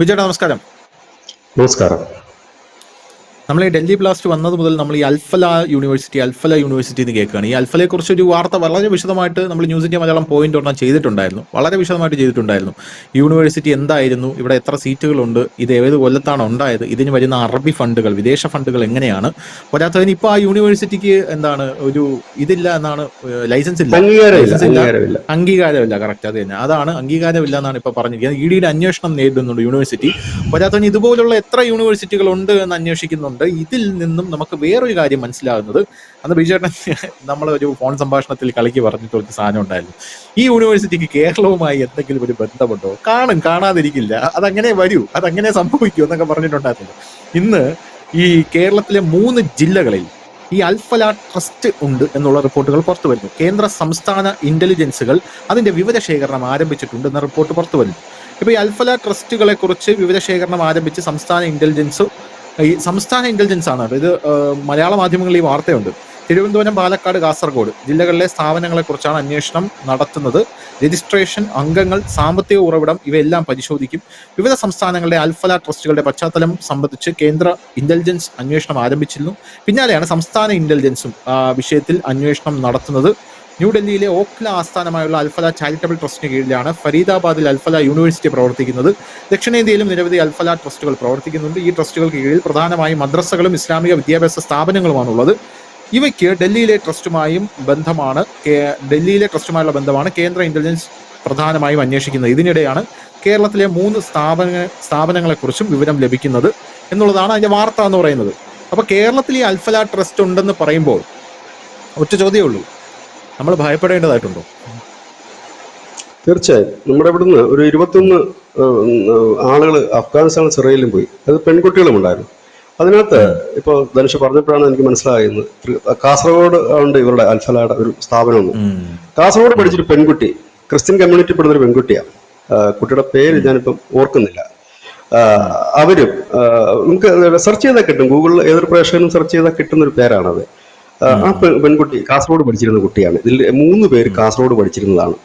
വിജയേട്ടാ നമസ്കാരം. നമസ്കാരം. നമ്മൾ ഈ ഡൽഹി ബ്ലാസ്റ്റ് വന്നത് മുതൽ നമ്മൾ ഈ അൽഫല യൂണിവേഴ്സിറ്റി എന്ന് കേൾക്കുകയാണ്. ഈ അൽഫലയെ കുറിച്ചൊരു വാർത്ത വളരെ വിശദമായിട്ട് നമ്മൾ ന്യൂസ് ഇന്ത്യ മലയാളം പോയിന്റ് ഒരെണ്ണം ചെയ്തിട്ടുണ്ടായിരുന്നു. വളരെ വിശദമായിട്ട് ചെയ്തിട്ടുണ്ടായിരുന്നു. യൂണിവേഴ്സിറ്റി എന്തായിരുന്നു, ഇവിടെ എത്ര സീറ്റുകളുണ്ട്, ഇത് ഏത് കൊല്ലത്താണ് ഉണ്ടായത്, ഇതിന് വരുന്ന അറബി ഫണ്ടുകൾ, വിദേശ ഫണ്ടുകൾ എങ്ങനെയാണ്. പോരാത്തതിന് ഇപ്പോൾ ആ യൂണിവേഴ്സിറ്റിക്ക് എന്താണ് ഒരു ഇതില്ല എന്നാണ്, ലൈസൻസ് ഇല്ല, അംഗീകാരമില്ല. കറക്റ്റ്, അത് തന്നെ, അതാണ് അംഗീകാരമില്ല എന്നാണ് ഇപ്പോൾ പറഞ്ഞിരിക്കുന്നത്. ഇ ഡിയുടെ അന്വേഷണം നേരിടുന്നുണ്ട് യൂണിവേഴ്സിറ്റി. പോരാത്തതിന് ഇതുപോലുള്ള എത്ര യൂണിവേഴ്സിറ്റികൾ ഉണ്ട് എന്ന് അന്വേഷിക്കുന്നുണ്ട്. ഇതിൽ നിന്നും നമുക്ക് വേറൊരു കാര്യം മനസ്സിലാകുന്നത്, അന്ന് ബിജുചേട്ടൻ നമ്മളൊരു ഫോൺ സംഭാഷണത്തിൽ കളിക്ക് പറഞ്ഞിട്ടൊരു സാധനം ഉണ്ടായിരുന്നു. ഈ യൂണിവേഴ്സിറ്റിക്ക് കേരളവുമായി എന്തെങ്കിലും ഒരു ബന്ധമുണ്ടോ? കാണാതിരിക്കില്ല, അതങ്ങനെ വരൂ, അതങ്ങനെ സംഭവിക്കൂ എന്നൊക്കെ പറഞ്ഞിട്ടുണ്ടായിരുന്നു. ഇന്ന് ഈ കേരളത്തിലെ 3 ജില്ലകളിൽ ഈ അൽഫല ട്രസ്റ്റ് ഉണ്ട് എന്നുള്ള റിപ്പോർട്ടുകൾ പുറത്തു വരുന്നു. കേന്ദ്ര സംസ്ഥാന ഇന്റലിജൻസുകൾ അതിന്റെ വിവരശേഖരണം ആരംഭിച്ചിട്ടുണ്ട് എന്ന റിപ്പോർട്ട് പുറത്തു വരുന്നു. ഇപ്പൊ ഈ അൽഫല ട്രസ്റ്റുകളെ കുറിച്ച് വിവരശേഖരണം ആരംഭിച്ച് സംസ്ഥാന ഇന്റലിജൻസ് ആണ്. ഇത് മലയാള മാധ്യമങ്ങളിൽ ഈ വാർത്തയുണ്ട്. തിരുവനന്തപുരം, പാലക്കാട്, കാസർഗോഡ് ജില്ലകളിലെ സ്ഥാപനങ്ങളെ കുറിച്ചാണ് അന്വേഷണം നടത്തുന്നത്. രജിസ്ട്രേഷൻ, അംഗങ്ങൾ, സാമ്പത്തിക ഉറവിടം ഇവയെല്ലാം പരിശോധിക്കും. വിവിധ സംസ്ഥാനങ്ങളുടെ അൽഫല ട്രസ്റ്റുകളുടെ പശ്ചാത്തലം സംബന്ധിച്ച് കേന്ദ്ര ഇന്റലിജൻസ് അന്വേഷണം ആരംഭിച്ചിരുന്നു. പിന്നാലെയാണ് സംസ്ഥാന ഇന്റലിജൻസും വിഷയത്തിൽ അന്വേഷണം നടത്തുന്നത്. ന്യൂഡൽഹിയിലെ ഓഖ്ല ആസ്ഥാനമായുള്ള അൽഫല ചാരിറ്റബിൾ ട്രസ്റ്റിന് കീഴിലാണ് ഫരീദാബാദിൽ അൽഫല യൂണിവേഴ്സിറ്റി പ്രവർത്തിക്കുന്നത്. ദക്ഷിണേന്ത്യയിലും നിരവധി അൽഫല ട്രസ്റ്റുകൾ പ്രവർത്തിക്കുന്നുണ്ട്. ഈ ട്രസ്റ്റുകൾക്ക് കീഴിൽ പ്രധാനമായും മദ്രസകളും ഇസ്ലാമിക വിദ്യാഭ്യാസ സ്ഥാപനങ്ങളുമാണുള്ളത്. ഇവയ്ക്ക് ഡൽഹിയിലെ ട്രസ്റ്റുമായുള്ള ബന്ധമാണ് കേന്ദ്ര ഇന്റലിജൻസ് പ്രധാനമായും അന്വേഷിക്കുന്നത്. ഇതിനിടെയാണ് കേരളത്തിലെ 3 സ്ഥാപനങ്ങളെക്കുറിച്ചും വിവരം ലഭിക്കുന്നത് എന്നുള്ളതാണ് അതിന്റെ വാർത്ത എന്ന് പറയുന്നത്. അപ്പൊ കേരളത്തിൽ ഈ അൽഫല ട്രസ്റ്റ് ഉണ്ടെന്ന് പറയുമ്പോൾ ഒറ്റ ചോദ്യമേ ഉള്ളൂ, നമ്മൾ ഭയപ്പെടേണ്ടതായിട്ടുണ്ടോ? തീർച്ചയായും. നമ്മുടെ ഇവിടുന്ന് ഒരു 21 ആളുകൾ അഫ്ഗാനിസ്ഥാൻ സിറിയയിലും പോയി. അത് പെൺകുട്ടികളും ഉണ്ടായിരുന്നു. അതിനകത്ത് ഇപ്പോൾ ധനുഷ് പറഞ്ഞപ്പോഴാണ് എനിക്ക് മനസ്സിലാകുന്നത്, കാസർഗോഡ് ഉണ്ട് ഇവരുടെ അൽഫലയുടെ ഒരു സ്ഥാപനമൊന്നും. കാസർഗോഡ് പഠിച്ചൊരു പെൺകുട്ടി, ക്രിസ്ത്യൻ കമ്മ്യൂണിറ്റി പെടുന്ന ഒരു പെൺകുട്ടിയാണ്. കുട്ടിയുടെ പേര് ഞാനിപ്പം ഓർക്കുന്നില്ല. അവരും നമുക്ക് സെർച്ച് ചെയ്താൽ കിട്ടും, ഗൂഗിളിൽ ഏതൊരു പ്രേക്ഷകനും സെർച്ച് ചെയ്താൽ കിട്ടുന്ന ഒരു പേരാണത്. ആ പെൺകുട്ടി കാസർഗോഡ് പഠിച്ചിരുന്ന കുട്ടിയാണ്. ഇതിൽ 3 പേര് കാസർഗോഡ് പഠിച്ചിരുന്നതാണ്.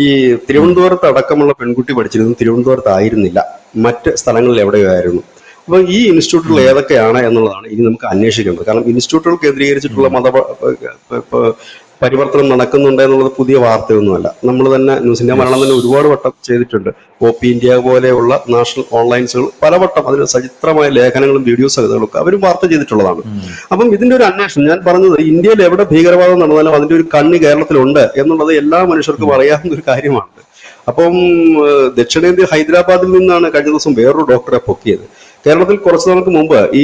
ഈ തിരുവനന്തപുരത്ത് അടക്കമുള്ള പെൺകുട്ടി പഠിച്ചിരുന്നത് തിരുവനന്തപുരത്ത് ആയിരുന്നില്ല, മറ്റ് സ്ഥലങ്ങളിൽ എവിടെയോ ആയിരുന്നു. അപ്പൊ ഈ ഇൻസ്റ്റിറ്റ്യൂട്ടുകൾ ഏതൊക്കെയാണ് എന്നുള്ളതാണ് ഇനി നമുക്ക് അന്വേഷിക്കേണ്ടത്. കാരണം ഇൻസ്റ്റിറ്റ്യൂട്ടുകൾ കേന്ദ്രീകരിച്ചിട്ടുള്ള പരിവർത്തനം നടക്കുന്നുണ്ട് എന്നുള്ളത് പുതിയ വാർത്തയൊന്നുമല്ല. നമ്മൾ തന്നെ ന്യൂസ് ഇന്ത്യ മലയാളം തന്നെ ഒരുപാട് വട്ടം ചെയ്തിട്ടുണ്ട്. OP ഇന്ത്യ പോലെയുള്ള നാഷണൽ ഓൺലൈൻസുകൾ പലവട്ടം അതിന് സചിത്രമായ ലേഖനങ്ങളും വീഡിയോ സഹിതങ്ങളൊക്കെ അവരും വാർത്ത ചെയ്തിട്ടുള്ളതാണ്. അപ്പം ഇതിന്റെ ഒരു അന്വേഷണം, ഞാൻ പറഞ്ഞത്, ഇന്ത്യയിൽ എവിടെ ഭീകരവാദം നടന്നാലും അതിന്റെ ഒരു കണ്ണ് കേരളത്തിലുണ്ട് എന്നുള്ളത് എല്ലാ മനുഷ്യർക്കും അറിയാവുന്ന ഒരു കാര്യമാണ്. അപ്പം ദക്ഷിണേന്ത്യ ഹൈദരാബാദിൽ നിന്നാണ് കഴിഞ്ഞ ദിവസം വേറൊരു ഡോക്ടറെ പൊക്കിയത്. കേരളത്തിൽ കുറച്ചു നാൾക്ക് മുമ്പ് ഈ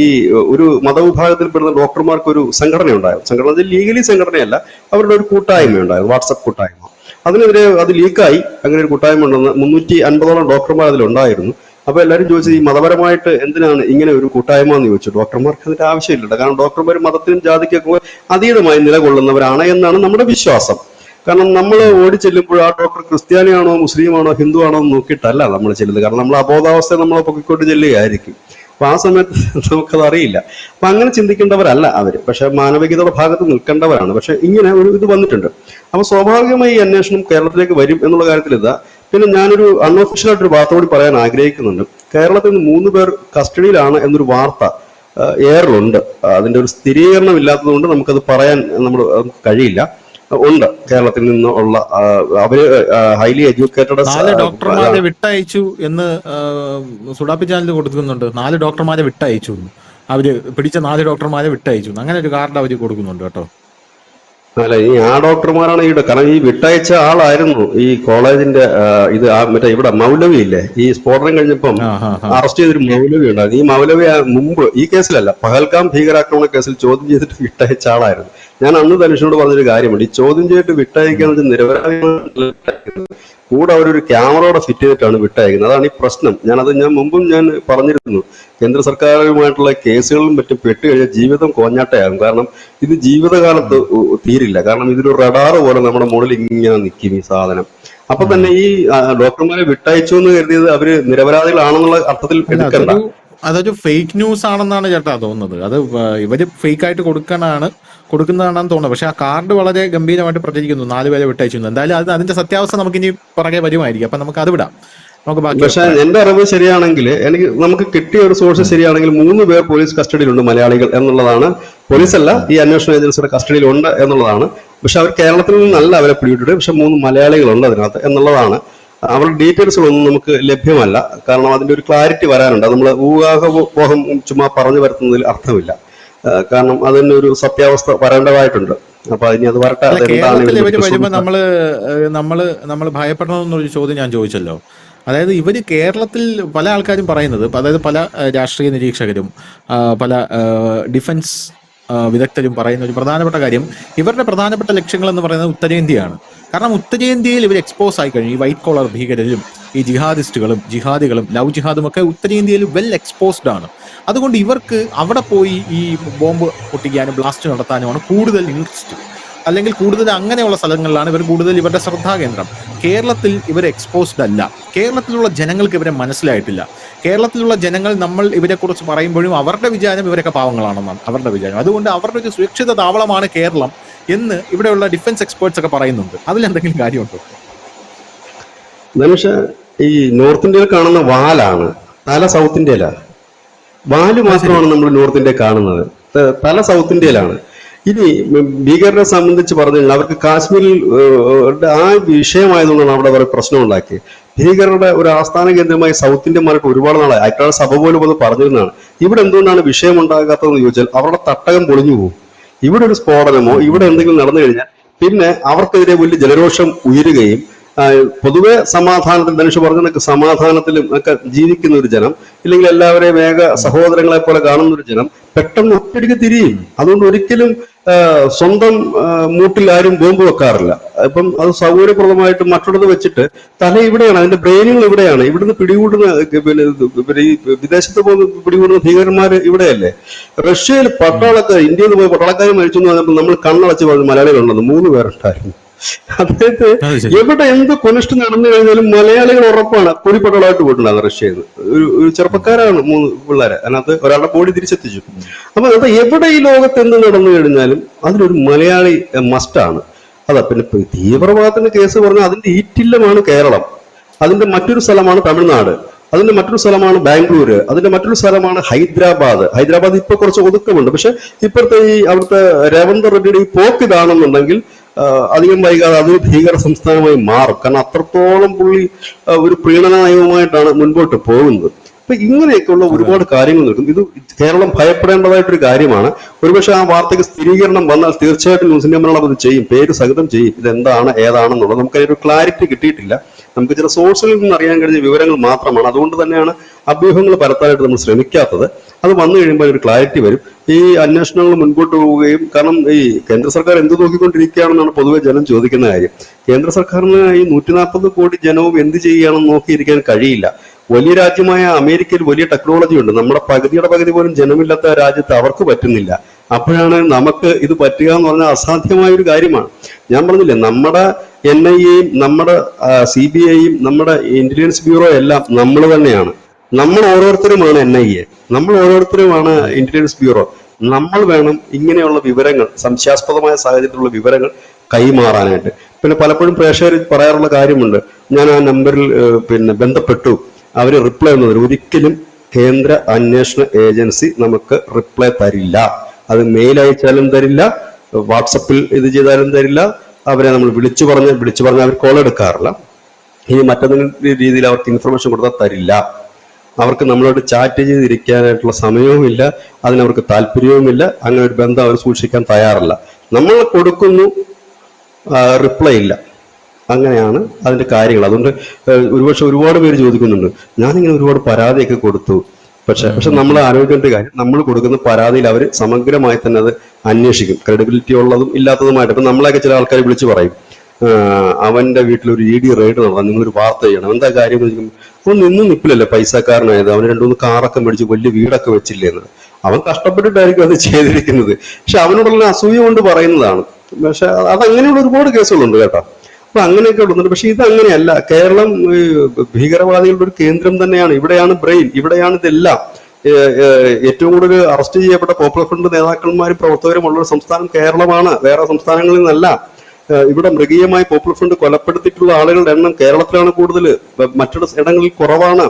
ഒരു മതവിഭാഗത്തിൽപ്പെടുന്ന ഡോക്ടർമാർക്ക് ഒരു സംഘടന ഉണ്ടായിരുന്നു. സംഘടന ലീഗലി സംഘടനയല്ല, അവരുടെ ഒരു കൂട്ടായ്മ ഉണ്ടായിരുന്നു, വാട്സപ്പ് കൂട്ടായ്മ. അതിനെതിരെ അത് ലീക്കായി. അങ്ങനെ ഒരു കൂട്ടായ്മ ഉണ്ടെന്ന് 350ഓളം ഡോക്ടർമാർ അതിലുണ്ടായിരുന്നു. അപ്പൊ എല്ലാവരും ചോദിച്ചത്, ഈ മതപരമായിട്ട് എന്തിനാണ് ഇങ്ങനെ ഒരു കൂട്ടായ്മ എന്ന് ചോദിച്ചു. ഡോക്ടർമാർക്ക് അതിന്റെ ആവശ്യമില്ല, കാരണം ഡോക്ടർമാർ മതത്തിനും ജാതിക്കൊക്കെ അതീതമായി നിലകൊള്ളുന്നവരാണ് എന്നാണ് നമ്മുടെ വിശ്വാസം. കാരണം നമ്മൾ ഓടി ചെല്ലുമ്പോൾ ആ ഡോക്ടർ ക്രിസ്ത്യാനിയാണോ മുസ്ലിമാണോ ഹിന്ദു ആണോ എന്ന് നോക്കിയിട്ടല്ല നമ്മൾ ചെല്ലുന്നത്. കാരണം നമ്മൾ അബോധാവസ്ഥ നമ്മളെ പൊക്കിക്കൊണ്ട് ചെല്ലുകയായിരിക്കും. അപ്പൊ ആ സമയത്ത് നമുക്കത് അറിയില്ല. അപ്പൊ അങ്ങനെ ചിന്തിക്കേണ്ടവരല്ല അവര്, പക്ഷെ മാനവികതയുടെ ഭാഗത്ത് നിൽക്കേണ്ടവരാണ്. പക്ഷെ ഇങ്ങനെ ഒരു ഇത് വന്നിട്ടുണ്ട്. അപ്പൊ സ്വാഭാവികമായി ഈ അന്വേഷണം കേരളത്തിലേക്ക് വരും എന്നുള്ള കാര്യത്തിൽ ഇതാ. പിന്നെ ഞാനൊരു അൺഒഫീഷ്യലായിട്ടൊരു വാർത്ത കൂടി പറയാൻ ആഗ്രഹിക്കുന്നുണ്ട്. കേരളത്തിൽ നിന്ന് 3 പേർ കസ്റ്റഡിയിലാണ് എന്നൊരു വാർത്ത എയറിലുണ്ട്. അതിന്റെ ഒരു സ്ഥിരീകരണം ഇല്ലാത്തത് കൊണ്ട് നമുക്കത് പറയാൻ നമുക്ക് കഴിയില്ല. ഉണ്ട്, കേരളത്തിൽ നിന്നുള്ള അവര് ഹൈലി എഡ്യൂക്കേറ്റഡ് 4 ഡോക്ടർമാരെ വിട്ടയച്ചു എന്ന് സുഡാപ്പി ചാനൽ കൊടുക്കുന്നുണ്ട്. 4 ഡോക്ടർമാരെ വിട്ടയച്ചു, അവര് പിടിച്ച 4 ഡോക്ടർമാരെ വിട്ടയച്ചു, അങ്ങനെ ഒരു കാർഡ് അവര് കൊടുക്കുന്നുണ്ട് കേട്ടോ. അല്ല, ആ ഡോക്ടർമാരാണ് കാരണം ഈ വിട്ടയച്ച ആളായിരുന്നു ഈ കോളേജിന്റെ ഇത് മറ്റേ ഇവിടെ മൗലവി ഇല്ലേ, ഈ സ്ഫോടനം കഴിഞ്ഞപ്പം അറസ്റ്റ് ചെയ്തൊരു മൗലവി ഉണ്ടായിരുന്നു. ഈ മൗലവി മുമ്പ് ഈ കേസിലല്ല, പഹൽഗാം ഭീകരാക്രമണ കേസിൽ ചോദ്യം ചെയ്തിട്ട് വിട്ടയച്ച ആളായിരുന്നു. ഞാൻ അന്ന് ധനുഷിനോട് പറഞ്ഞൊരു കാര്യമുണ്ട്, ഈ ചോദ്യം ചെയ്തിട്ട് വിട്ടയക്കാന്ന് വെച്ചാൽ നിരവധി കൂടെ അവരൊരു ക്യാമറയോടെ ഫിറ്റ് ചെയ്തിട്ടാണ് വിട്ടയക്കുന്നത്. അതാണ് ഈ പ്രശ്നം. ഞാൻ മുമ്പും പറഞ്ഞിരുന്നു, കേന്ദ്ര സർക്കാരുമായിട്ടുള്ള കേസുകളിലും മറ്റും പെട്ടുകഴിഞ്ഞാൽ ജീവിതം കോഞ്ഞാട്ടയാകും. കാരണം ഇത് ജീവിതകാലത്ത് തീരില്ല. കാരണം ഇതൊരു റഡാറ് പോലെ നമ്മുടെ മുകളിൽ ഇങ്ങനെ നിൽക്കും ഈ സാധനം. അപ്പൊ തന്നെ ഈ ഡോക്ടർമാരെ വിട്ടയച്ചു എന്ന് കരുതിയത് അവര് നിരപരാധികളാണെന്നുള്ള അർത്ഥത്തിൽ എടുക്കണ്ട. അതൊരു ഫേക്ക് ന്യൂസ് ആണെന്നാണ് ചേട്ടാ തോന്നുന്നത്. അത് ഇവര് ഫേക്ക് ആയിട്ട് കൊടുക്കുന്നതാണെന്ന് തോന്നുന്നത്. പക്ഷെ ആ കാർഡ് വളരെ ഗംഭീരമായിട്ട് പ്രചരിക്കുന്നു, 4 പേരെ വിട്ടയച്ചു. എന്തായാലും അതിന്റെ സത്യാവസ്ഥ നമുക്ക് ഇനി പുറകെ വരുമായിരിക്കും. അപ്പൊ നമുക്ക് അത് വിടാം. നമുക്ക് ബാക്കി പക്ഷെ പറയാം. എന്റെ അറിവ് ശരിയാണെങ്കിൽ നമുക്ക് കിട്ടിയ ഒരു സോഴ്സ് ശരിയാണെങ്കിൽ 3 പേർ പോലീസ് കസ്റ്റഡിയിലുണ്ട്, മലയാളികൾ എന്നുള്ളതാണ്. പോലീസല്ല, ഈ അന്വേഷണ ഏജൻസിയുടെ കസ്റ്റഡിയിലുണ്ട് എന്നുള്ളതാണ്. പക്ഷെ അവർ കേരളത്തിൽ നിന്നല്ല അവരെ പിടിവിട്ടിട്ട്, പക്ഷെ 3 മലയാളികളുണ്ട് അതിനകത്ത് എന്നുള്ളതാണ്. അവരുടെ ഡീറ്റെയിൽസുകളൊന്നും നമുക്ക് ലഭ്യമല്ല. കാരണം അതിന്റെ ഒരു ക്ലാരിറ്റി വരാനുണ്ട്. നമ്മൾ ഊഹാപോഹം ചുമ്മാ പറഞ്ഞു വരുത്തുന്നതിൽ അർത്ഥമില്ല. കാരണം അതിന് ഒരു സത്യാവസ്ഥ വരേണ്ടതായിട്ടുണ്ട്. അപ്പൊ ഇനി അത് വരട്ടെ, അല്ല, അതെന്താണ് കേരളത്തിൽ ഇതിന്റെ ഇവര് വരുമ്പോ റിസൾട്ട്. നമ്മള് ഭയപ്പെടണമെന്നൊരു ചോദ്യം ഞാൻ ചോദിച്ചല്ലോ. അതായത് ഇവര് കേരളത്തിൽ പല ആൾക്കാരും പറയുന്നത്, അതായത് പല രാഷ്ട്രീയ നിരീക്ഷകരും പല ഡിഫൻസ് വിദഗ്ധരും പറയുന്ന ഒരു പ്രധാനപ്പെട്ട കാര്യം, ഇവരുടെ പ്രധാനപ്പെട്ട ലക്ഷ്യങ്ങൾ എന്ന് പറയുന്നത് ഉത്തരേന്ത്യയാണ്. കാരണം ഉത്തരേന്ത്യയിൽ ഇവർ എക്സ്പോസ് ആയി കഴിഞ്ഞു. ഈ വൈറ്റ് കോളർ ഭീകരരും ഈ ജിഹാദികളും ലവ് ജിഹാദും ഒക്കെ ഉത്തരേന്ത്യയിൽ വെൽ എക്സ്പോസ്ഡ് ആണ്. അതുകൊണ്ട് ഇവർക്ക് അവിടെ പോയി ഈ ബോംബ് പൊട്ടിക്കാനും ബ്ലാസ്റ്റ് നടത്താനുമാണ് കൂടുതൽ ഇൻട്രസ്റ്റ്. അല്ലെങ്കിൽ കൂടുതൽ അങ്ങനെയുള്ള സ്ഥലങ്ങളിലാണ് ഇവർ കൂടുതൽ ഇവരുടെ ശ്രദ്ധാകേന്ദ്രം. കേരളത്തിൽ ഇവർ എക്സ്പോസ്ഡ് അല്ല. കേരളത്തിലുള്ള ജനങ്ങൾക്ക് ഇവരെ മനസ്സിലായിട്ടില്ല. കേരളത്തിലുള്ള ജനങ്ങൾ നമ്മൾ ഇവരെക്കുറിച്ച് പറയുമ്പോഴും അവരുടെ വിചാരം ഇവരൊക്കെ പാവങ്ങളാണെന്നാണ് അവരുടെ വിചാരം. അതുകൊണ്ട് അവരുടെ ഒരു സുരക്ഷിത താവളമാണ് കേരളം എന്ന് ഇവിടെയുള്ള ഡിഫൻസ് എക്സ്പേർട്സ് ഒക്കെ പറയുന്നുണ്ട്. അതിലെന്തെങ്കിലും കാര്യമുണ്ടോ? ധനുഷ്, ഈ നോർത്ത് ഇന്ത്യയിൽ കാണുന്ന വാലാണ്, തല സൗത്ത് ഇന്ത്യയിലാണ്. വാല് അത് ശരി. മാത്രമാണ് നമ്മൾ നോർത്ത് ഇന്ത്യയിൽ കാണുന്നത്, തല സൗത്ത് ഇന്ത്യയിലാണ്. ഇനി ഭീകരരെ സംബന്ധിച്ച് പറഞ്ഞു കഴിഞ്ഞാൽ അവർക്ക് കാശ്മീരിൽ ആ വിഷയമായതുകൊണ്ടാണ് അവിടെ അവർ പ്രശ്നം ഉണ്ടാക്കിയത്. ഭീകരരുടെ ഒരു ആസ്ഥാന കേന്ദ്രമായി സൗത്ത് ഇന്ത്യ മാറിയിട്ട് ഒരുപാട് നാളായി. അയക്കാൾ സഭ പോലും അത് പറഞ്ഞിരുന്നതാണ്. ഇവിടെ എന്തുകൊണ്ടാണ് വിഷയം ഉണ്ടാകാത്തതെന്ന് ചോദിച്ചാൽ അവരുടെ തട്ടകം പൊളിഞ്ഞു പോകും. ഇവിടെ ഒരു സ്ഫോടനമോ ഇവിടെ എന്തെങ്കിലും നടന്നു കഴിഞ്ഞാൽ പിന്നെ അവർക്കെതിരെ വലിയ ജനരോഷം ഉയരുകയും, പൊതുവെ സമാധാനത്തിൽ, ധനുഷ് പറഞ്ഞ സമാധാനത്തിലും ഒക്കെ ജീവിക്കുന്ന ഒരു ജനം, ഇല്ലെങ്കിൽ എല്ലാവരെയും സഹോദരങ്ങളെ പോലെ കാണുന്ന ഒരു ജനം പെട്ടെന്ന് ഒറ്റയടിക്ക് തിരിയും. അതുകൊണ്ട് ഒരിക്കലും സ്വന്തം മൂട്ടിൽ ആരും ബോംബ് വെക്കാറില്ല. ഇപ്പം അത് സൗകര്യപ്രദമായിട്ട് മറ്റുള്ളത് വെച്ചിട്ട് തല ഇവിടെയാണ്, അതിന്റെ ബ്രെയിനുകൾ ഇവിടെയാണ്. ഇവിടുന്ന് പിടികൂടുന്ന ഈ വിദേശത്ത് പോകുന്ന പിടികൂടുന്ന ഭീകരന്മാര് ഇവിടെയല്ലേ. റഷ്യയിൽ പട്ടാളക്കാർ, ഇന്ത്യയിൽ പോയി പട്ടാളക്കാർ മരിച്ചു എന്ന് പറഞ്ഞപ്പോൾ നമ്മൾ കണ്ണടച്ച് പറഞ്ഞു മലയാളികളുണ്ടെന്ന്. 3 പേരുണ്ടായിരുന്നു. അതായത് അത് ശരി. എവിടെ എന്ത് കൊനിഷ്ഠ നടന്നു കഴിഞ്ഞാലും മലയാളികൾ ഉറപ്പാണ് കൂടിപ്പട്ടാളമായിട്ട് പോയിട്ടുണ്ടാകും റഷ്യയിൽ നിന്ന്. ഒരു ചെറുപ്പക്കാരാണ് 3 പിള്ളേരെ, അതിനകത്ത് ഒരാളുടെ ബോഡി തിരിച്ചെത്തിച്ചു. അപ്പൊ അത് എവിടെ ഈ ലോകത്ത് എന്ത് നടന്നു കഴിഞ്ഞാലും അതിലൊരു മലയാളി മസ്റ്റാണ്. അതാ പിന്നെ തീവ്രവാദത്തിന്റെ കേസ് പറഞ്ഞാൽ അതിന്റെ ഈറ്റില്ലമാണ് കേരളം, അതിന്റെ മറ്റൊരു സ്ഥലമാണ് തമിഴ്നാട്, അതിന്റെ മറ്റൊരു സ്ഥലമാണ് ബാംഗ്ലൂര്, അതിന്റെ മറ്റൊരു സ്ഥലമാണ് ഹൈദരാബാദ്. ഹൈദരാബാദ് ഇപ്പൊ കുറച്ച് ഒതുക്കമുണ്ട്. പക്ഷെ ഇപ്പോഴത്തെ ഈ അവിടുത്തെ രേവന്ത് റെഡ്ഡിയുടെ ഈ പോക്ക് ഇതാണെന്നുണ്ടെങ്കിൽ അധികം വൈകാതെ അത് ഭീകര സംസ്ഥാനമായി മാറും. കാരണം അത്രത്തോളം പുള്ളി ഒരു പ്രീണന നയവുമായിട്ടാണ് മുൻപോട്ട് പോകുന്നത്. അപ്പൊ ഇങ്ങനെയൊക്കെയുള്ള ഒരുപാട് കാര്യങ്ങൾ നിൽക്കും. ഇത് കേരളം ഭയപ്പെടേണ്ടതായിട്ടൊരു കാര്യമാണ്. ഒരുപക്ഷെ ആ വാർത്തയ്ക്ക് സ്ഥിരീകരണം വന്നാൽ തീർച്ചയായിട്ടും ന്യൂസ് ഇന്ത്യ മലയാളം അത് ചെയ്യും, പേര് സഹിതം ചെയ്യും. ഇതെന്താണ് ഏതാണെന്നുള്ളത് നമുക്കതിനൊരു ക്ലാരിറ്റി കിട്ടിയിട്ടില്ല. നമുക്ക് ചില സോഴ്സുകളിൽ നിന്ന് അറിയാൻ കഴിഞ്ഞ വിവരങ്ങൾ മാത്രമാണ്. അതുകൊണ്ട് തന്നെയാണ് അഭ്യൂഹങ്ങൾ പരത്താനായിട്ട് നമ്മൾ ശ്രമിക്കാത്തത്. അത് വന്നു കഴിയുമ്പോൾ ഒരു ക്ലാരിറ്റി വരും. ഈ അന്വേഷണങ്ങൾ മുൻപോട്ട് പോവുകയും, കാരണം ഈ കേന്ദ്ര സർക്കാർ എന്ത് നോക്കിക്കൊണ്ടിരിക്കുകയാണെന്നാണ് പൊതുവെ ജനം ചോദിക്കുന്ന കാര്യം. കേന്ദ്ര സർക്കാരിന് ഈ 140 കോടി ജനവും എന്ത് ചെയ്യുകയാണെന്ന് നോക്കിയിരിക്കാൻ കഴിയില്ല. വലിയ രാജ്യമായ അമേരിക്കയിൽ വലിയ ടെക്നോളജി ഉണ്ട്. നമ്മുടെ പകുതിയുടെ പകുതി പോലും ജനമില്ലാത്ത രാജ്യത്ത് അവർക്ക് പറ്റുന്നില്ല. അപ്പോഴാണ് നമുക്ക് ഇത് പറ്റുക എന്ന് പറഞ്ഞാൽ അസാധ്യമായ ഒരു കാര്യമാണ്. ഞാൻ പറഞ്ഞില്ലേ, നമ്മുടെ NIA-യും നമ്മുടെ CBI-യും നമ്മുടെ ഇന്റലിജൻസ് ബ്യൂറോ എല്ലാം നമ്മൾ തന്നെയാണ്. നമ്മൾ ഓരോരുത്തരുമാണ് NIA, നമ്മൾ ഓരോരുത്തരുമാണ് ഇന്റലിജൻസ് ബ്യൂറോ. നമ്മൾ വേണം ഇങ്ങനെയുള്ള വിവരങ്ങൾ, സംശയാസ്പദമായ സാഹചര്യത്തിലുള്ള വിവരങ്ങൾ കൈമാറാനായിട്ട്. പിന്നെ പലപ്പോഴും പ്രേക്ഷകർ പറയാറുള്ള കാര്യമുണ്ട്, ഞാൻ ആ നമ്പറിൽ ബന്ധപ്പെട്ടു, അവര് റിപ്ലൈ ഒന്നും തരും. ഒരിക്കലും കേന്ദ്ര അന്വേഷണ ഏജൻസി നമുക്ക് റിപ്ലൈ തരില്ല. അത് മെയിൽ അയച്ചാലും തരില്ല, വാട്സപ്പിൽ ഇത് ചെയ്താലും തരില്ല. അവരെ നമ്മൾ വിളിച്ചു പറഞ്ഞാൽ അവർ കോൾ എടുക്കാറില്ല. ഇനി മറ്റേതെങ്കിലും രീതിയിൽ അവർക്ക് ഇൻഫർമേഷൻ കൊടുത്താൽ തരില്ല. അവർക്ക് നമ്മളോട് ചാറ്റ് ചെയ്തിരിക്കാനായിട്ടുള്ള സമയവുമില്ല, അതിനവർക്ക് താല്പര്യവുമില്ല. അങ്ങനെ ഒരു ബന്ധം അവർ സൂക്ഷിക്കാൻ തയ്യാറല്ല. നമ്മൾ കൊടുക്കുന്നു, റിപ്ലൈ ഇല്ല. അങ്ങനെയാണ് അതിന്റെ കാര്യങ്ങൾ. അതുകൊണ്ട് ഒരുപക്ഷെ ഒരുപാട് പേര് ചോദിക്കുന്നുണ്ട്, ഞാനിങ്ങനെ ഒരുപാട് പരാതിയൊക്കെ കൊടുത്തു. പക്ഷെ നമ്മൾ ആലോചിക്കേണ്ട ഒരു കാര്യം, നമ്മൾ കൊടുക്കുന്ന പരാതിയിൽ അവർ സമഗ്രമായി തന്നെ അത് അന്വേഷിക്കും, ക്രെഡിബിലിറ്റി ഉള്ളതും ഇല്ലാത്തതുമായിട്ട്. ഇപ്പൊ നമ്മളെയൊക്കെ ചില ആൾക്കാർ വിളിച്ചു പറയും, അവന്റെ വീട്ടിൽ ഒരു ED റെയ്ഡ് നടത്താൻ നിങ്ങളൊരു വാർത്ത ചെയ്യണം, എന്താ കാര്യം എന്ന് ചോദിക്കും. അവൻ നിന്നും നിപ്പിലല്ലേ പൈസക്കാരനായത്, അവന് 2-3 കാറൊക്കെ മേടിച്ച് വലിയ വീടൊക്കെ വെച്ചില്ലേ എന്ന്. അവൻ കഷ്ടപ്പെട്ടിട്ടായിരിക്കും അത് ചെയ്തിരിക്കുന്നത്. പക്ഷെ അവനോടുള്ള അസൂയ കൊണ്ട് പറയുന്നതാണ്. പക്ഷെ അതങ്ങനെയുള്ള ഒരുപാട് കേസുകളുണ്ട് കേട്ടോ. അപ്പൊ അങ്ങനെയൊക്കെ ഉള്ളുന്നുണ്ട്. പക്ഷെ ഇത് അങ്ങനെയല്ല. കേരളം ഭീകരവാദികളുടെ ഒരു കേന്ദ്രം തന്നെയാണ്. ഇവിടെയാണ് ബ്രെയിൻ, ഇവിടെയാണ് ഇതെല്ലാം. ഏറ്റവും കൂടുതൽ അറസ്റ്റ് ചെയ്യപ്പെട്ട പോപ്പുലർ ഫ്രണ്ട് നേതാക്കന്മാരും പ്രവർത്തകരും ഉള്ള ഒരു സംസ്ഥാനം കേരളമാണ്, വേറെ സംസ്ഥാനങ്ങളിൽ നിന്നല്ല. ഇവിടെ മൃഗീയമായി പോപ്പുലർ ഫ്രണ്ട് കൊലപ്പെടുത്തിയിട്ടുള്ള ആളുകളുടെ എണ്ണം കേരളത്തിലാണ് കൂടുതൽ, മറ്റുള്ള ഇടങ്ങളിൽ കുറവാണ്.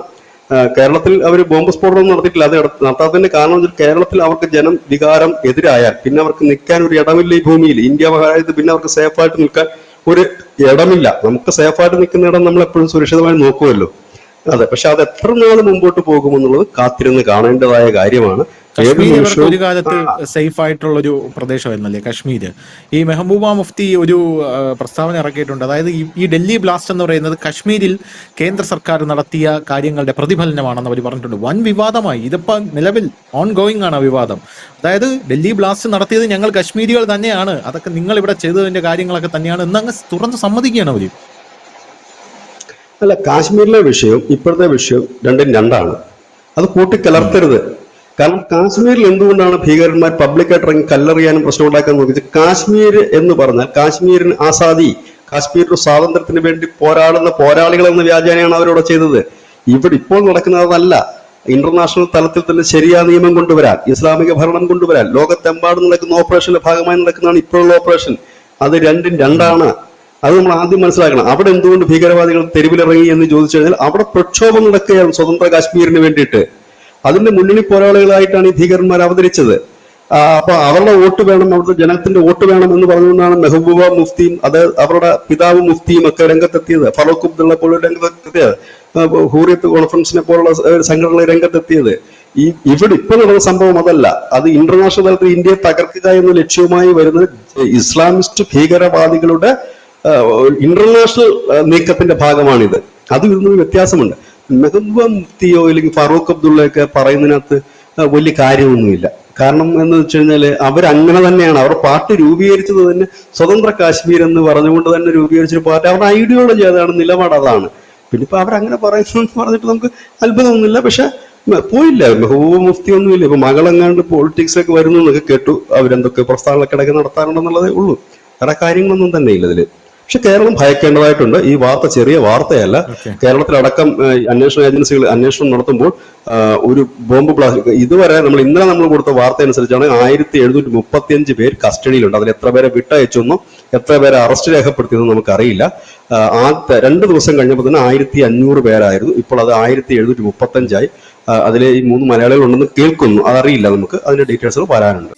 കേരളത്തിൽ അവർ ബോംബ് സ്ഫോടനം നടത്തിയിട്ടില്ല. അത് നടത്താത്തതിന്റെ കാരണം വെച്ചാൽ കേരളത്തിൽ അവർക്ക് ജനം വികാരം എതിരായാൽ പിന്നെ അവർക്ക് നിൽക്കാൻ ഒരു ഇടമില്ല ഈ ഭൂമിയിൽ. ഇന്ത്യ മഹാരാജ്യത്ത് പിന്നെ അവർക്ക് സേഫായിട്ട് നിൽക്കാൻ ഒരു ഇടമില്ല. നമുക്ക് സേഫായിട്ട് നിൽക്കുന്ന ഇടം നമ്മൾ എപ്പോഴും സുരക്ഷിതമായി നോക്കുമല്ലോ. അതെ, പക്ഷെ അത് എത്ര നാൾ മുമ്പോട്ട് പോകുമെന്നുള്ളത് കാത്തിരുന്ന് കാണേണ്ടതായ കാര്യമാണ്. കശ്മീർ ഇവർക്ക് ഒരു കാലത്ത് സേഫ് ആയിട്ടുള്ള ഒരു പ്രദേശമായിരുന്നല്ലേ കശ്മീര്. ഈ മെഹബൂബ മുഫ്തി ഒരു പ്രസ്താവന ഇറക്കിയിട്ടുണ്ട്. അതായത് ഈ ഡൽഹി ബ്ലാസ്റ്റ് എന്ന് പറയുന്നത് കശ്മീരിൽ കേന്ദ്ര സർക്കാർ നടത്തിയ കാര്യങ്ങളുടെ പ്രതിഫലനമാണെന്ന് അവർ പറഞ്ഞിട്ടുണ്ട്. വൻ വിവാദമായി. ഇതിപ്പോ നിലവിൽ ഓൺ ഗോയിങ് ആണ് വിവാദം. അതായത് ഡൽഹി ബ്ലാസ്റ്റ് നടത്തിയത് ഞങ്ങൾ കശ്മീരികൾ തന്നെയാണ്, അതൊക്കെ നിങ്ങൾ ഇവിടെ ചെയ്തതിന്റെ കാര്യങ്ങളൊക്കെ തന്നെയാണ് എന്നങ്ങ് തുറന്ന് സമ്മതിക്കുകയാണ് അവര്. അല്ല, കാശ്മീരിലെ വിഷയവും ഇപ്പോഴത്തെ വിഷയവും രണ്ടും രണ്ടാണ്. അത് കൂട്ടിക്കലർത്തരുത്. കാരണം കാശ്മീരിൽ എന്തുകൊണ്ടാണ് ഭീകരന്മാർ പബ്ലിക്കായിട്ട് ഇറങ്ങി കല്ലെറിയാനും പ്രശ്നം ഉണ്ടാക്കാൻ നോക്കിയത്? കാശ്മീർ എന്ന് പറഞ്ഞാൽ കാശ്മീരിന് ആസാദി, കാശ്മീരിന്റെ സ്വാതന്ത്ര്യത്തിന് വേണ്ടി പോരാടുന്ന പോരാളികൾ എന്ന വ്യാജേനയാണ് അവരോട് ചെയ്തത്. ഇവിടെ ഇപ്പോൾ നടക്കുന്നതല്ല. ഇന്റർനാഷണൽ തലത്തിൽ തന്നെ ശരിയായ നിയമം കൊണ്ടുവരാൻ, ഇസ്ലാമിക ഭരണം കൊണ്ടുവരാൻ ലോകത്തെമ്പാടും നടക്കുന്ന ഓപ്പറേഷന്റെ ഭാഗമായി നടക്കുന്നതാണ് ഇപ്പോഴുള്ള ഓപ്പറേഷൻ. അത് രണ്ടും രണ്ടാണ്. അത് നമ്മൾ ആദ്യം മനസ്സിലാക്കണം. അവിടെ എന്തുകൊണ്ട് ഭീകരവാദികൾ തെരുവിലിറങ്ങി എന്ന് ചോദിച്ചു കഴിഞ്ഞാൽ അവിടെ പ്രക്ഷോഭം നടക്കുകയാണ് സ്വതന്ത്ര കാശ്മീരിന് വേണ്ടിയിട്ട്. അതിന്റെ മുന്നണി പോരാളികളായിട്ടാണ് ഈ ഭീകരന്മാർ അവതരിച്ചത്. അപ്പൊ അവരുടെ വോട്ട് വേണം, അവിടുത്തെ ജനത്തിന്റെ വോട്ട് വേണം എന്ന് പറഞ്ഞുകൊണ്ടാണ് മെഹബൂബ മുഫ്തിയും അത് അവരുടെ പിതാവ് മുഫ്തിയും ഒക്കെ രംഗത്തെത്തിയത്. ഫറൂഖ് അബ്ദുള്ള പോലുള്ള രംഗത്തെത്തിയത്, ഹൂറിയത്ത് കോൺഫറൻസിനെ പോലുള്ള സംഘടന രംഗത്തെത്തിയത്. ഇവിടെ ഇപ്പൊ നടന്ന സംഭവം അതല്ല. അത് ഇന്റർനാഷണൽ തലത്തിൽ ഇന്ത്യയെ തകർക്കുക എന്ന ലക്ഷ്യവുമായി വരുന്ന ഇസ്ലാമിസ്റ്റ് ഭീകരവാദികളുടെ ഇന്റർനാഷണൽ നീക്കത്തിന്റെ ഭാഗമാണിത്. അത് ഇതിനൊരു വ്യത്യാസമുണ്ട്. മെഹബൂബ മുഫ്തിയോ അല്ലെങ്കിൽ ഫറൂഖ് അബ്ദുള്ളയൊക്കെ പറയുന്നതിനകത്ത് വലിയ കാര്യമൊന്നുമില്ല. കാരണം എന്ന് വെച്ച് കഴിഞ്ഞാല് അവരങ്ങനെ തന്നെയാണ്. അവർ പാർട്ടി രൂപീകരിച്ചത് തന്നെ സ്വതന്ത്ര കാശ്മീർ എന്ന് പറഞ്ഞുകൊണ്ട് തന്നെ രൂപീകരിച്ചൊരു പാർട്ടി. അവരുടെ ഐഡിയോളജി അതാണ്, നിലപാട് അതാണ്. പിന്നെ ഇപ്പൊ അവരങ്ങനെ പറയുന്നു പറഞ്ഞിട്ട് നമുക്ക് അത്ഭുതമൊന്നുമില്ല. പക്ഷെ പോയില്ല, മെഹബൂബ മുഫ്തി ഒന്നുമില്ല. ഇപ്പൊ മകളെങ്ങാണ്ട് പൊളിറ്റിക്സിലേക്ക് വരുന്നു എന്നൊക്കെ കേട്ടു. അവരെന്തൊക്കെ പ്രസ്താവനകളൊക്കെ ഇടയ്ക്ക് നടത്താറുണ്ടെന്നുള്ളതേ ഉള്ളൂ. വേറെ കാര്യങ്ങളൊന്നും തന്നെ ഇല്ല ഇതില്. പക്ഷെ കേരളം ഭയക്കേണ്ടതായിട്ടുണ്ട്. ഈ വാർത്ത ചെറിയ വാർത്തയല്ല. കേരളത്തിലടക്കം അന്വേഷണ ഏജൻസികൾ അന്വേഷണം നടത്തുമ്പോൾ ഒരു ബോംബ് ബ്ലാസ്റ്റ് ഇതുവരെ ഇന്നലെ നമ്മൾ കൊടുത്ത വാർത്ത അനുസരിച്ചാണ് 1735 പേർ കസ്റ്റഡിയിലുണ്ട്. അതിൽ എത്ര പേരെ വിട്ടയച്ചെന്നോ എത്ര പേരെ അറസ്റ്റ് രേഖപ്പെടുത്തിയെന്നോ നമുക്കറിയില്ല. 2 ദിവസം കഴിഞ്ഞപ്പോൾ തന്നെ 1500 പേരായിരുന്നു. ഇപ്പോൾ അത് 1735 അതിലെ ഈ 3 മലയാളികൾ ഉണ്ടെന്ന് കേൾക്കുന്നു. അതറിയില്ല നമുക്ക്. അതിന്റെ ഡീറ്റെയിൽസുകൾ വരാനുണ്ട്.